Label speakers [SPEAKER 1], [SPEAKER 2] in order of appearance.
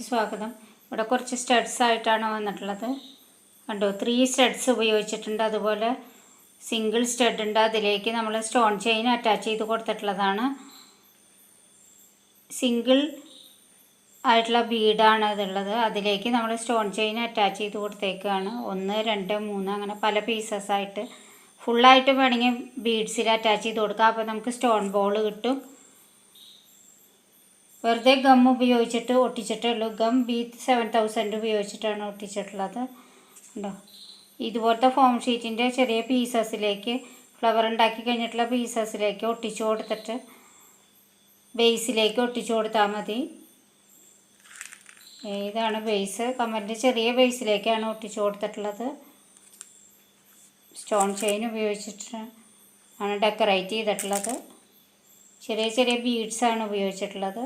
[SPEAKER 1] സ്വാഗതം. ഇവിടെ കുറച്ച് സ്റ്റഡ്സ് ആയിട്ടാണ് വന്നിട്ടുള്ളത്. കണ്ടോ, 3 സ്റ്റഡ്സ് ഉപയോഗിച്ചിട്ടുണ്ട്. അതുപോലെ സിംഗിൾ സ്റ്റഡ് ഉണ്ട്. അതിലേക്ക് നമ്മൾ സ്റ്റോൺ ചെയിൻ അറ്റാച്ച് ചെയ്ത് കൊടുത്തിട്ടുള്ളതാണ്. സിംഗിൾ ആയിട്ടുള്ള ബീഡാണ് ഇതുള്ളത്. അതിലേക്ക് നമ്മൾ സ്റ്റോൺ ചെയിൻ അറ്റാച്ച് ചെയ്ത് കൊടുത്തേക്കാണ്. 1, 2, 3 അങ്ങനെ പല പീസസ് ആയിട്ട് ഫുള്ളായിട്ട് വേണമെങ്കിൽ ബീഡ്സിൽ അറ്റാച്ച് ചെയ്ത് കൊടുക്കാം. അപ്പോൾ നമുക്ക് സ്റ്റോൺ ബോൾ കിട്ടും. വെറുതെ ഗം ഉപയോഗിച്ചിട്ട് ഒട്ടിച്ചിട്ടേ ഉള്ളൂ. ഗം B7000 ഉപയോഗിച്ചിട്ടാണ് ഒട്ടിച്ചിട്ടുള്ളത്. ഉണ്ടോ, ഇതുപോലത്തെ ഫോം ഷീറ്റിൻ്റെ ചെറിയ പീസസിലേക്ക് ഫ്ലവർ ഉണ്ടാക്കി കഴിഞ്ഞിട്ടുള്ള പീസസിലേക്ക് ഒട്ടിച്ചു കൊടുത്തിട്ട് ബേസിലേക്ക് ഒട്ടിച്ചു കൊടുത്താൽ മതി. ഇതാണ് ബേസ്. കമ്മലിൻ്റെ ചെറിയ ബേസിലേക്കാണ് ഒട്ടിച്ചു കൊടുത്തിട്ടുള്ളത്. സ്റ്റോൺ ചെയിൻ ഉപയോഗിച്ചിട്ട് ആണ് ഡെക്കറേറ്റ് ചെയ്തിട്ടുള്ളത്. ചെറിയ ചെറിയ ബീഡ്സാണ് ഉപയോഗിച്ചിട്ടുള്ളത്.